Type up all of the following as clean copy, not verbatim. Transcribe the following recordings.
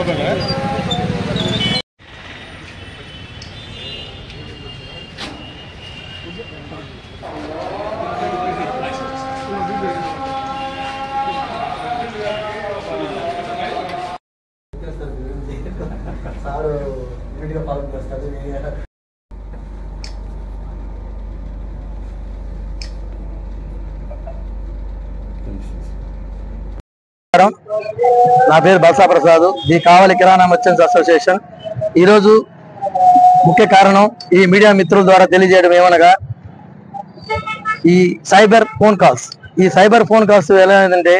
Sir video follow చేస్తారు. నా పేరు Balsa Prasad, the Kavali Kirana merchants association. ఈరోజు ముఖ్య కారణం ఈ మీడియా మిత్రుల ద్వారా తెలియజేయడం ఏమనగా, ఈ సైబర్ ఫోన్ కాల్స్ ఎలా అంటే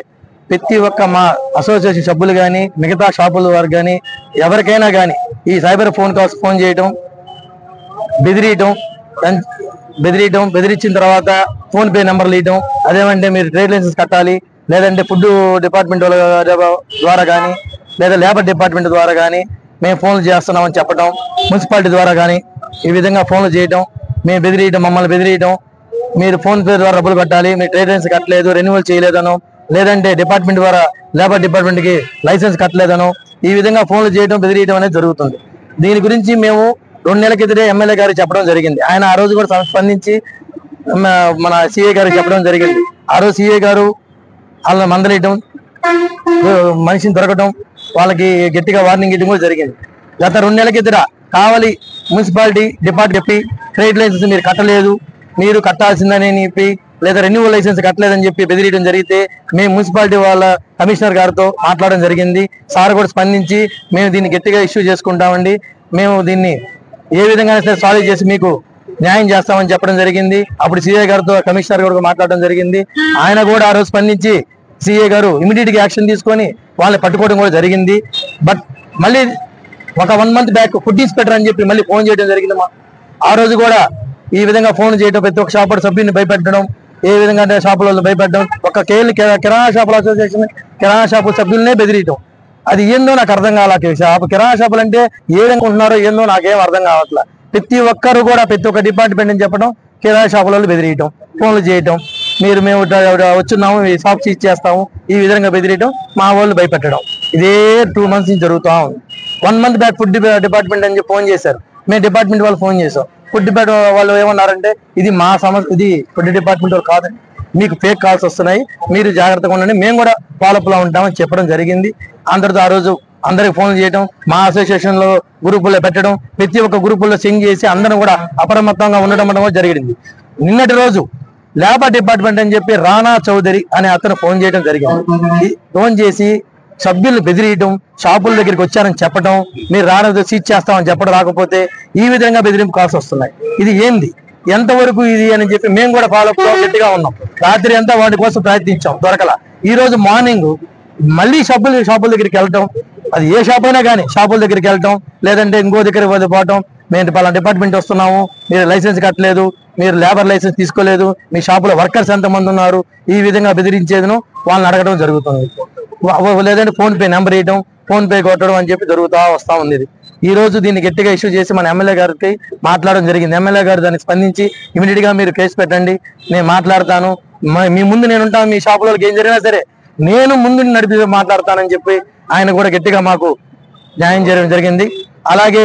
ప్రతి ఒక్క మా అసోసియేషన్ సభ్యులు కానీ మిగతా షాపుల వారికి కానీ ఎవరికైనా కానీ ఈ సైబర్ ఫోన్ కాల్స్ ఫోన్ చేయటం, బెదిరించిన తర్వాత ఫోన్ పే నెంబర్లు ఇవ్వడం. అదేమంటే మీరు ట్రేడ్ లైసెన్స్ కట్టాలి, లేదంటే ఫుడ్ డిపార్ట్మెంట్ ద్వారా కానీ లేదా లేబర్ డిపార్ట్మెంట్ ద్వారా కానీ మేము ఫోన్లు చేస్తున్నామని చెప్పడం, మున్సిపాలిటీ ద్వారా కానీ ఈ విధంగా ఫోన్లు చేయడం, మేము మమ్మల్ని బెదిరియడం. మీరు ఫోన్ పే ద్వారా డబ్బులు కట్టాలి, మీరు ట్రేడ్ లైసెన్స్ కట్టలేదు, రెన్యువల్ చేయలేదనో, లేదంటే డిపార్ట్మెంట్ ద్వారా లేబర్ డిపార్ట్మెంట్కి లైసెన్స్ కట్టలేదనో ఈ విధంగా ఫోన్లు చేయడం, బెదిరియడం అనేది జరుగుతుంది. దీని గురించి మేము 2 నెలల క్రితమే ఎమ్మెల్యే గారికి చెప్పడం జరిగింది. ఆయన ఆ రోజు కూడా స్పందించి మన సిఐ గారికి చెప్పడం జరిగింది. ఆ రోజు సిఐ గారు వాళ్ళని మందలేయడం, మనిషిని దొరకడం, వాళ్ళకి గట్టిగా వార్నింగ్ ఇవ్వడం కూడా జరిగింది. గత 2 నెలల కిందట కావలి మున్సిపాలిటీ డిపార్ట్మెంట్ ట్రేడ్ లైసెన్స్ మీరు కట్టలేదు, మీరు కట్టాల్సిందని చెప్పి, లేదా రెన్యువల్ లైసెన్స్ కట్టలేదని చెప్పి బెదిరియడం జరిగితే మేము మున్సిపాలిటీ వాళ్ళ కమిషనర్ గారితో మాట్లాడడం జరిగింది. సార్ కూడా స్పందించి మేము దీన్ని గట్టిగా ఇష్యూ చేసుకుంటామండి, మేము దీన్ని ఏ విధంగా సాల్వ్ చేసి మీకు న్యాయం చేస్తామని చెప్పడం జరిగింది. అప్పుడు సిఐ గారితో కమిషనర్ గారు మాట్లాడడం జరిగింది. ఆయన కూడా ఆ రోజు స్పందించి సిఐ గారు ఇమీడియట్ గా యాక్షన్ తీసుకొని వాళ్ళని పట్టుకోవడం కూడా జరిగింది. బట్ మళ్ళీ ఒక 1 మంత్ బ్యాక్ ఫుడ్ ఇన్స్పెక్టర్ అని చెప్పి మళ్ళీ ఫోన్ చేయడం జరిగింది. ఆ రోజు కూడా ఈ విధంగా ఫోన్ చేయడం, ప్రతి ఒక్క షాపు సభ్యుని భయపెట్టడం, ఏ విధంగా అంటే షాపులలో భయపెట్టడం, ఒక కిరాణా షాపుల అసోసియేషన్ కిరాణా షాపు సభ్యులనే బెదిరియటం. అది ఏందో నాకు అర్థం కావాలి. కిరాణా షాపులు అంటే ఏ విధంగా ఉంటున్నారో ఏందో నాకేం అర్థం కావట్లా. ప్రతి ఒక్కరు కూడా ప్రతి ఒక్క డిపార్ట్మెంట్ అని చెప్పడం, కిరాణా షాపులలో బెదిరియటం, ఫోన్లు చేయటం, మేము వచ్చున్నాము, షాప్ సీజ్ చేస్తాము, ఈ విధంగా బెదిరియటం, మా వాళ్ళు భయపెట్టడం. ఇదే 2 మంత్స్ నుంచి జరుగుతూ ఉంది. 1 మంత్ బ్యాక్ ఫుడ్ డిపార్ట్మెంట్ అని చెప్పి ఫోన్ చేశారు. మేము డిపార్ట్మెంట్ వాళ్ళు ఫోన్ చేసాం. ఫుడ్ డిపార్ట్మెంట్ వాళ్ళు ఏమన్నారంటే ఇది మా సమస్య, ఇది ఫుడ్ డిపార్ట్మెంట్ వాళ్ళు కాదండి, మీకు ఫేక్ కాల్స్ వస్తున్నాయి, మీరు జాగ్రత్తగా ఉండండి, మేము కూడా ఫాలోఅప్లో ఉంటామని చెప్పడం జరిగింది. అందరితో ఆ రోజు అందరికి ఫోన్లు చేయడం, మా అసోసియేషన్ లో గ్రూపుల్లో పెట్టడం, ప్రతి ఒక్క గ్రూపుల్లో సెండ్ చేసి అందరం కూడా అప్రమత్తంగా ఉండడం కూడా జరిగింది. నిన్నటి రోజు లేబర్ డిపార్ట్మెంట్ అని చెప్పి రానా చౌదరి అనే అతను ఫోన్ చేయడం జరిగింది. ఫోన్ చేసి సభ్యులు బెదిరియటం, షాపుల దగ్గరికి వచ్చారని చెప్పడం, మీరు రానది సీజ్ చేస్తామని చెప్పడం, రాకపోతే ఈ విధంగా బెదిరింపు కాల్స్ వస్తున్నాయి. ఇది ఏంది, ఎంతవరకు ఇది అని చెప్పి మేము కూడా ఫాలోఅప్ గట్టిగా ఉన్నాం. రాత్రి అంతా వాటి కోసం ప్రయత్నించాం, దొరకల. ఈ రోజు మార్నింగ్ మళ్ళీ షాపుల దగ్గరికి వెళ్ళటం, అది ఏ షాప్ అయినా కానీ షాపుల దగ్గరికి వెళ్ళటం, లేదంటే ఇంకో దగ్గరికి పోవటం, మేము పలానా డిపార్ట్మెంట్ వస్తున్నాము, మీరు లైసెన్స్ కట్టలేదు, మీరు లేబర్ లైసెన్స్ తీసుకోలేదు, మీ షాపులో వర్కర్స్ ఎంతమంది ఉన్నారు, ఈ విధంగా బెదిరించేదను వాళ్ళని అడగడం జరుగుతుంది. లేదంటే ఫోన్ పే నెంబర్ ఇవ్వడం, ఫోన్ పే కొట్టడం అని చెప్పి వస్తా ఉంది. ఈ రోజు దీన్ని గట్టిగా ఇష్యూ చేసి మన ఎమ్మెల్యే గారికి మాట్లాడడం జరిగింది. ఎమ్మెల్యే గారు దాన్ని స్పందించి ఇమీడియట్ గా మీరు కేసు పెట్టండి, నేను మాట్లాడతాను, మీ ముందు నేను ఉంటాను, మీ షాపులోకి ఏం జరిగినా సరే నేను ముందు నడిపి మాట్లాడతానని చెప్పి ఆయన కూడా గట్టిగా మాకు న్యాయం చేయడం జరిగింది. అలాగే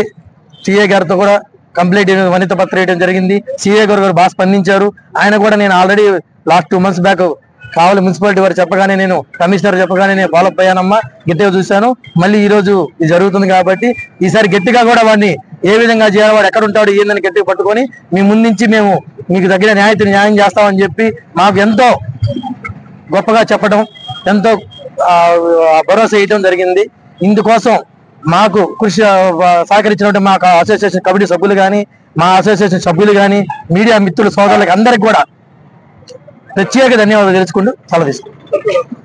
సిఏ గారితో కూడా కంప్లైంట్ వనిత పత్రం వేయడం జరిగింది. సిఏ గారు బాగా స్పందించారు. ఆయన కూడా నేను ఆల్రెడీ లాస్ట్ 2 months బ్యాక్ కావలి మున్సిపాలిటీ వారు చెప్పగానే, నేను కమిషనర్ చెప్పగానే నేను ఫాలోఅప్ అయ్యానమ్మా, గట్టిగా చూశాను. మళ్ళీ ఈ రోజు ఇది జరుగుతుంది కాబట్టి ఈసారి గట్టిగా కూడా వాడిని ఏ విధంగా చేయాలి, వాడు ఎక్కడ ఉంటాడు ఏందని గట్టిగా పట్టుకొని మీ ముందుంచి మేము మీకు తగిన న్యాయం చేస్తామని చెప్పి మాకు ఎంతో గొప్పగా చెప్పడం, ఎంతో భరోసా ఇవ్వడం జరిగింది. ఇందుకోసం మాకు కృషి సహకరించినట్టు మా అసోసియేషన్ కమిటీ సభ్యులు కానీ, మా అసోసియేషన్ సభ్యులు కానీ, మీడియా మిత్రులు సోదరులకి అందరికి కూడా ప్రత్యేక ధన్యవాదాలు తెలుసుకుంటూ సెలవు తీసుకుంటాం.